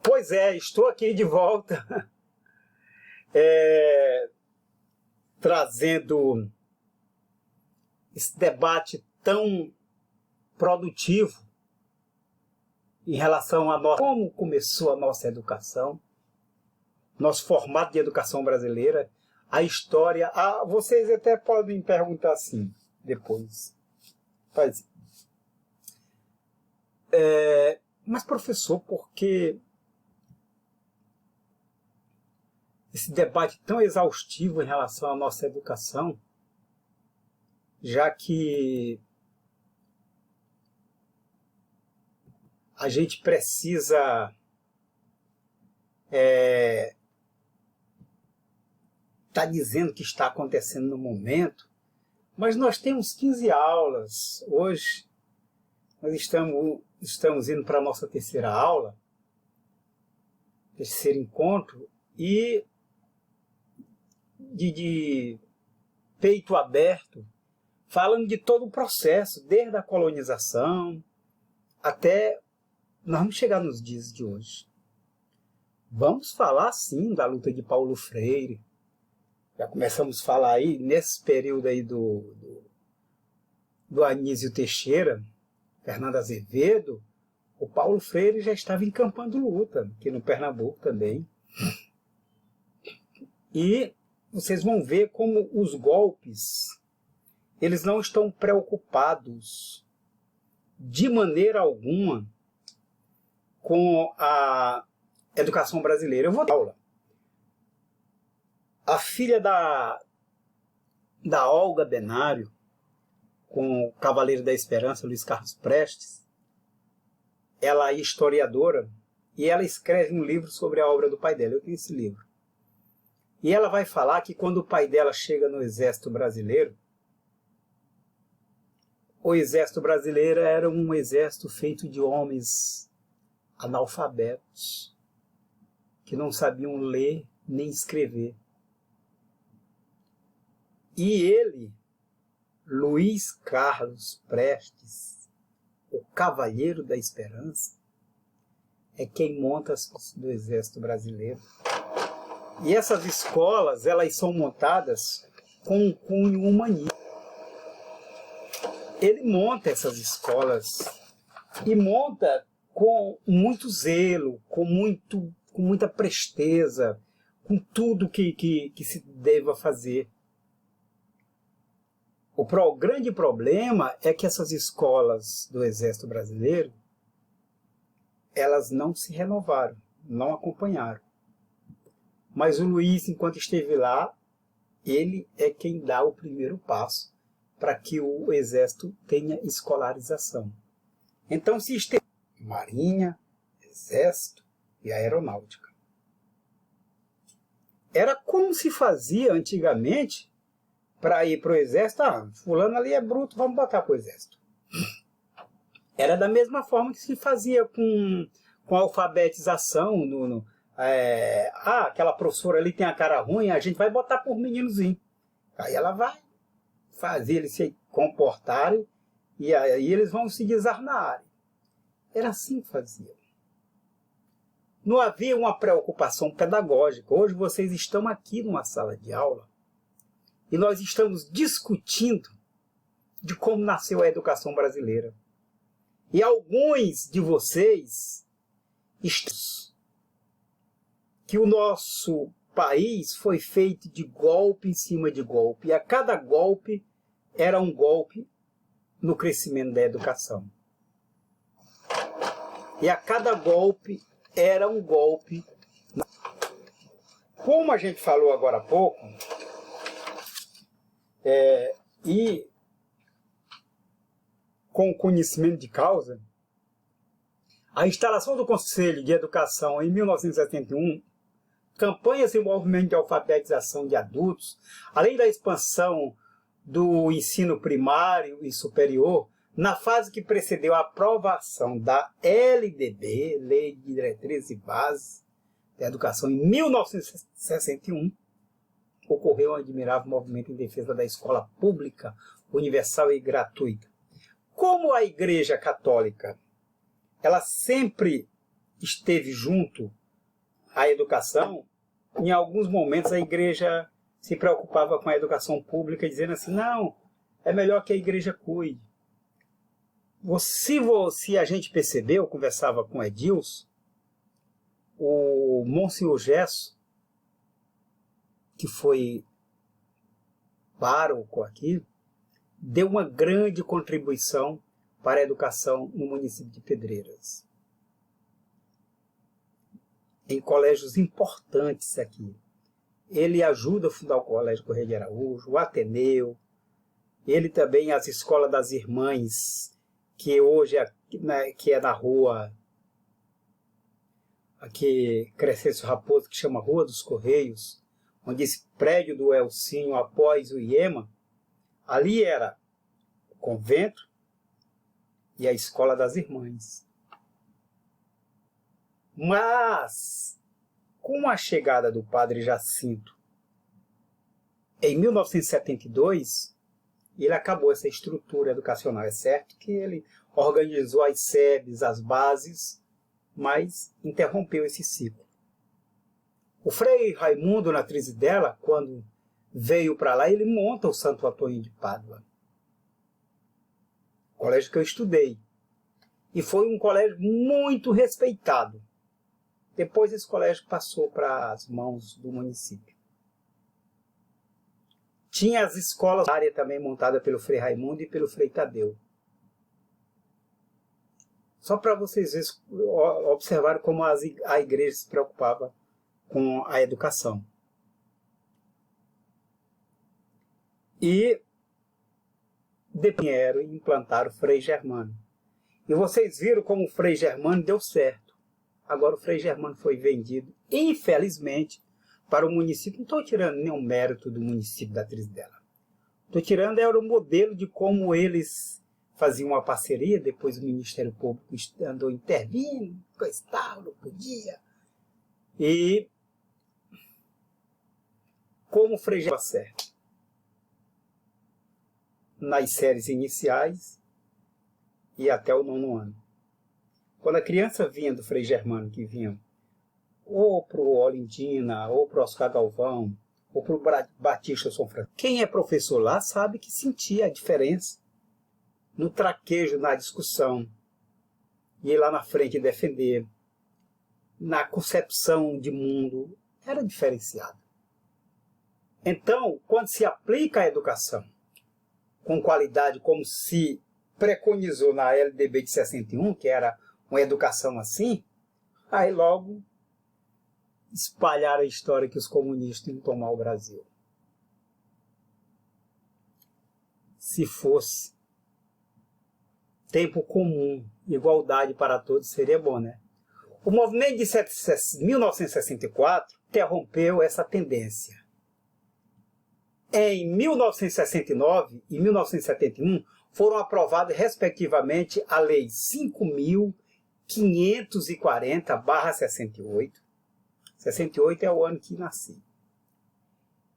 Pois é, estou aqui de volta, trazendo esse debate tão produtivo em relação a como começou a nossa educação, nosso formato de educação brasileira, a história. Vocês até podem me perguntar assim depois. Mas professor, por que esse debate tão exaustivo em relação à nossa educação, já que a gente precisa tá dizendo que está acontecendo no momento, mas nós temos 15 aulas. Hoje nós estamos indo para a nossa terceira aula, terceiro encontro, e de peito aberto, falando de todo o processo, desde a colonização até nós vamos chegar nos dias de hoje. Vamos falar sim da luta de Paulo Freire. Já começamos a falar aí nesse período aí do Anísio Teixeira, Fernando Azevedo. O Paulo Freire já estava encampando luta aqui no Pernambuco também. E vocês vão ver como os golpes, eles não estão preocupados de maneira alguma com a educação brasileira. Eu vou dar aula. A filha da Olga Benário, com o Cavaleiro da Esperança, Luiz Carlos Prestes, ela é historiadora e ela escreve um livro sobre a obra do pai dela. Eu tenho esse livro. E ela vai falar que quando o pai dela chega no Exército Brasileiro, o Exército Brasileiro era um exército feito de homens analfabetos, que não sabiam ler nem escrever. E ele, Luiz Carlos Prestes, o Cavaleiro da Esperança, é quem monta as escolas do Exército Brasileiro. E essas escolas, elas são montadas com um cunho humanista. Ele monta essas escolas e monta com muito zelo, com muita presteza, com tudo que se deva fazer. O grande problema é que essas escolas do Exército Brasileiro, elas não se renovaram, não acompanharam. Mas o Luiz, enquanto esteve lá, ele é quem dá o primeiro passo para que o Exército tenha escolarização. Então se esteve Marinha, Exército e Aeronáutica. Era como se fazia antigamente para ir para o Exército. Fulano ali é bruto, vamos botar para o Exército. Era da mesma forma que se fazia com a alfabetização. Aquela professora ali tem a cara ruim, a gente vai botar por meninozinho. Aí ela vai fazer eles se comportarem e aí eles vão se desarmarem. Era assim que fazia. Não havia uma preocupação pedagógica. Hoje vocês estão aqui numa sala de aula e nós estamos discutindo de como nasceu a educação brasileira. E alguns de vocês que o nosso país foi feito de golpe em cima de golpe. E a cada golpe era um golpe no crescimento da educação. E a cada golpe era um golpe. Como a gente falou agora há pouco, e com conhecimento de causa, a instalação do Conselho de Educação em 1971, campanhas e movimento de alfabetização de adultos, além da expansão do ensino primário e superior, na fase que precedeu a aprovação da LDB, Lei de Diretrizes e Bases da Educação, em 1961, ocorreu um admirável movimento em defesa da escola pública, universal e gratuita. Como a Igreja Católica, ela sempre esteve junto à educação, em alguns momentos a igreja se preocupava com a educação pública, dizendo assim, não, é melhor que a igreja cuide. Se a gente percebeu, eu conversava com o Edilson, o Monsenhor Gesso, que foi pároco aqui, deu uma grande contribuição para a educação no município de Pedreiras. Em colégios importantes aqui. Ele ajuda a fundar o Colégio Correia de Araújo, o Ateneu, ele também as escolas das irmãs, que hoje que é na rua, aqui Crescêncio Raposo, que chama Rua dos Correios, onde esse prédio do Elcinho após o IEMA, ali era o convento e a escola das irmãs. Mas, com a chegada do padre Jacinto, em 1972, ele acabou essa estrutura educacional. É certo que ele organizou as sedes, as bases, mas interrompeu esse ciclo. O Frei Raimundo, na Trizidela, quando veio para lá, ele monta o Santo Antônio de Pádua. Colégio que eu estudei. E foi um colégio muito respeitado. Depois esse colégio passou para as mãos do município. Tinha as escolas da área também montada pelo Frei Raimundo e pelo Frei Tadeu. Só para vocês observarem como a igreja se preocupava com a educação. E depois vieram e implantaram o Frei Germano. E vocês viram como o Frei Germano deu certo. Agora o Frei Germano foi vendido, infelizmente, para o município. Não estou tirando nenhum mérito do município da Trizidela. Estou tirando era o modelo de como eles faziam uma parceria. Depois o Ministério Público andou intervindo, coisa tal, não podia. E como o Frei Germano deu certo nas séries iniciais e até o 9º ano. Quando a criança vinha do Frei Germano, que vinha ou para o Olindina, ou para o Oscar Galvão, ou para o Batista São Francisco, quem é professor lá sabe que sentia a diferença no traquejo, na discussão, ir lá na frente defender, na concepção de mundo, era diferenciado. Então, quando se aplica a educação com qualidade, como se preconizou na LDB de 61, que era uma educação assim, aí logo espalharam a história que os comunistas iam tomar o Brasil. Se fosse tempo comum, igualdade para todos, seria bom, né? O movimento de 1964 interrompeu essa tendência. Em 1969 e 1971 foram aprovadas, respectivamente, a Lei 5.540/68. 68 é o ano que nasci.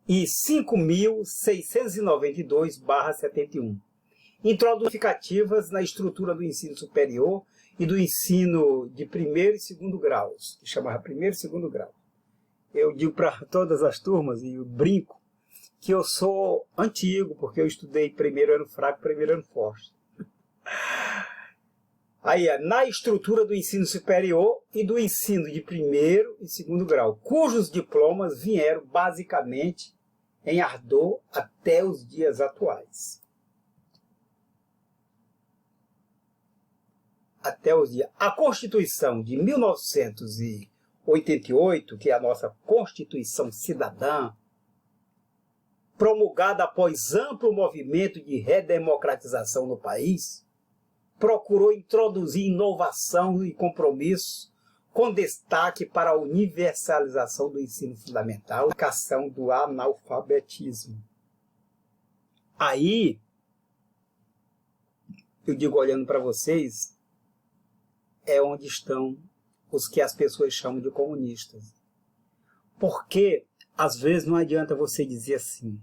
E 5.692/71. Introduzicativas na estrutura do ensino superior e do ensino de primeiro e segundo graus, que chamava primeiro e segundo grau. Eu digo para todas as turmas, e eu brinco, que eu sou antigo, porque eu estudei primeiro ano fraco, primeiro ano forte. Aí, na estrutura do ensino superior e do ensino de primeiro e segundo grau, cujos diplomas vieram basicamente em ardor até os dias atuais. Até os dias. A Constituição de 1988, que é a nossa Constituição Cidadã, promulgada após amplo movimento de redemocratização no país, procurou introduzir inovação e compromisso com destaque para a universalização do ensino fundamental e educação do analfabetismo. Aí, eu digo olhando para vocês, é onde estão os que as pessoas chamam de comunistas. Porque, às vezes, não adianta você dizer assim,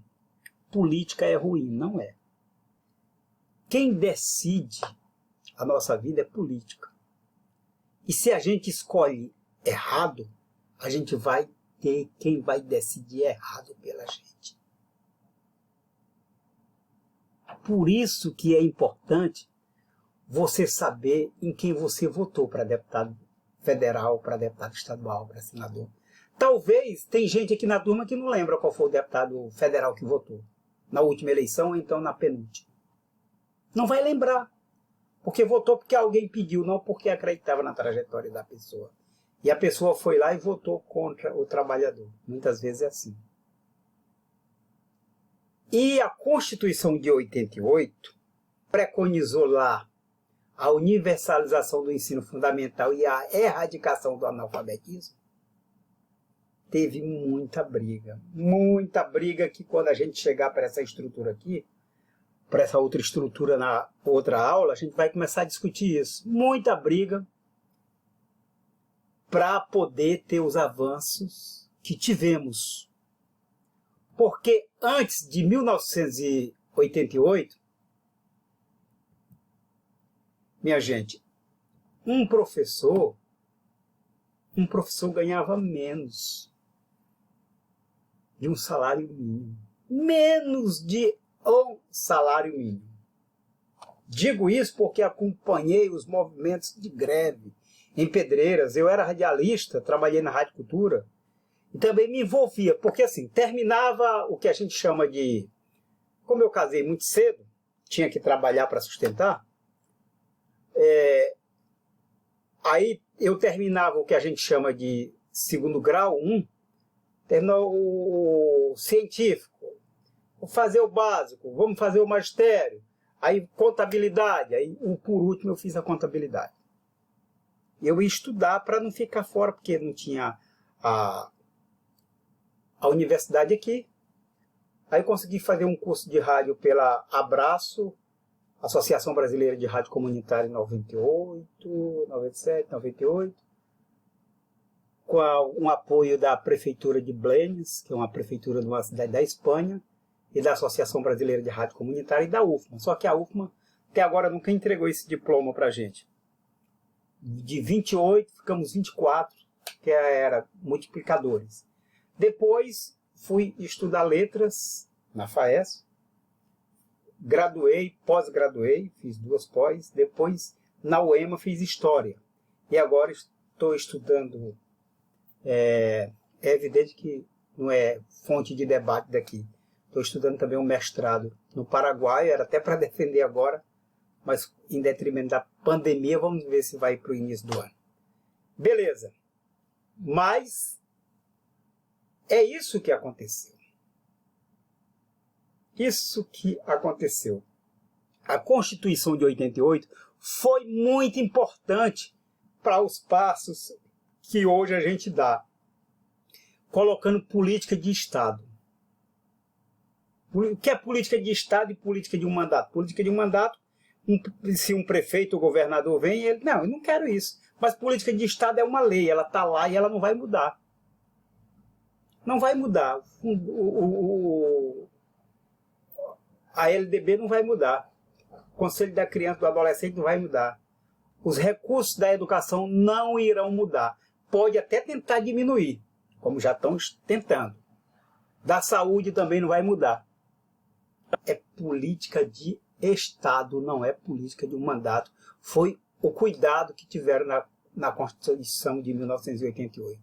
política é ruim. Não é. Quem decide a nossa vida é política. E se a gente escolhe errado, a gente vai ter quem vai decidir errado pela gente. Por isso que é importante você saber em quem você votou para deputado federal, para deputado estadual, para senador. Talvez tem gente aqui na turma que não lembra qual foi o deputado federal que votou na última eleição ou então na penúltima. Não vai lembrar, porque votou porque alguém pediu, não porque acreditava na trajetória da pessoa. E a pessoa foi lá e votou contra o trabalhador. Muitas vezes é assim. E a Constituição de 88 preconizou lá a universalização do ensino fundamental e a erradicação do analfabetismo. Teve muita briga que quando a gente chegar para essa estrutura aqui, para essa outra estrutura na outra aula, a gente vai começar a discutir isso. Muita briga para poder ter os avanços que tivemos. Porque antes de 1988, minha gente, um professor ganhava menos de um salário mínimo. Menos de um salário mínimo. Digo isso porque acompanhei os movimentos de greve em Pedreiras. Eu era radialista, trabalhei na Rádio Cultura e também me envolvia, porque assim, terminava o que a gente chama de... Como eu casei muito cedo, tinha que trabalhar para sustentar, aí eu terminava o que a gente chama de segundo grau, terminou o científico, vou fazer o básico, vamos fazer o magistério, aí contabilidade, aí por último eu fiz a contabilidade. Eu ia estudar para não ficar fora, porque não tinha a universidade aqui. Aí consegui fazer um curso de rádio pela Abraço, Associação Brasileira de Rádio Comunitária, em 98, 97, 98. Com um apoio da Prefeitura de Blanes, que é uma prefeitura de uma cidade da Espanha, e da Associação Brasileira de Rádio Comunitária e da UFMA. Só que a UFMA até agora nunca entregou esse diploma para a gente. De 28, ficamos 24, que era multiplicadores. Depois fui estudar letras na FAES, graduei, pós-graduei, fiz 2 pós, depois na UEMA fiz História. E agora estou estudando, é evidente que não é fonte de debate daqui, estou estudando também um mestrado no Paraguai, era até para defender agora, mas em detrimento da pandemia, vamos ver se vai para o início do ano. Beleza, mas é isso que aconteceu. Isso que aconteceu. A Constituição de 88 foi muito importante para os passos que hoje a gente dá, colocando política de Estado. O que é política de Estado e política de um mandato? Política de um mandato, se um prefeito ou governador vem, ele, não, eu não quero isso. Mas política de Estado é uma lei, ela está lá e ela não vai mudar. Não vai mudar. A LDB não vai mudar. O Conselho da Criança e do Adolescente não vai mudar. Os recursos da educação não irão mudar. Pode até tentar diminuir, como já estão tentando. Da saúde também não vai mudar. É política de Estado, não é política de um mandato. Foi o cuidado que tiveram na Constituição de 1988.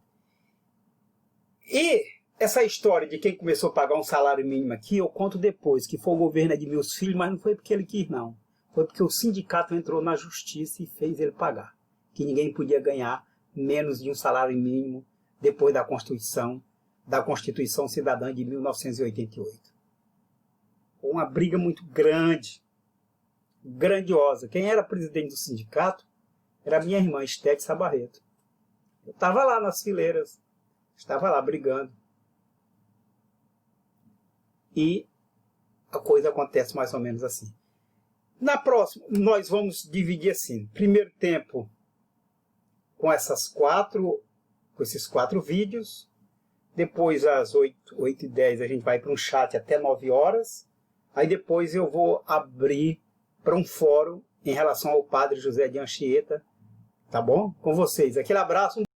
E essa história de quem começou a pagar um salário mínimo aqui, eu conto depois, que foi o governo Edmilson Filho, mas não foi porque ele quis, não. Foi porque o sindicato entrou na justiça e fez ele pagar. Que ninguém podia ganhar menos de um salário mínimo depois da Constituição Cidadã de 1988. Uma briga muito grande, grandiosa. Quem era presidente do sindicato era a minha irmã, Estete Sabarreto. Eu estava lá nas fileiras, estava lá brigando. E a coisa acontece mais ou menos assim. Na próxima, nós vamos dividir assim. Primeiro tempo com esses 4 vídeos. Depois, às 8h10, a gente vai para um chat até 9 horas. Aí depois eu vou abrir para um fórum em relação ao padre José de Anchieta, Tá bom? Com vocês. Aquele abraço.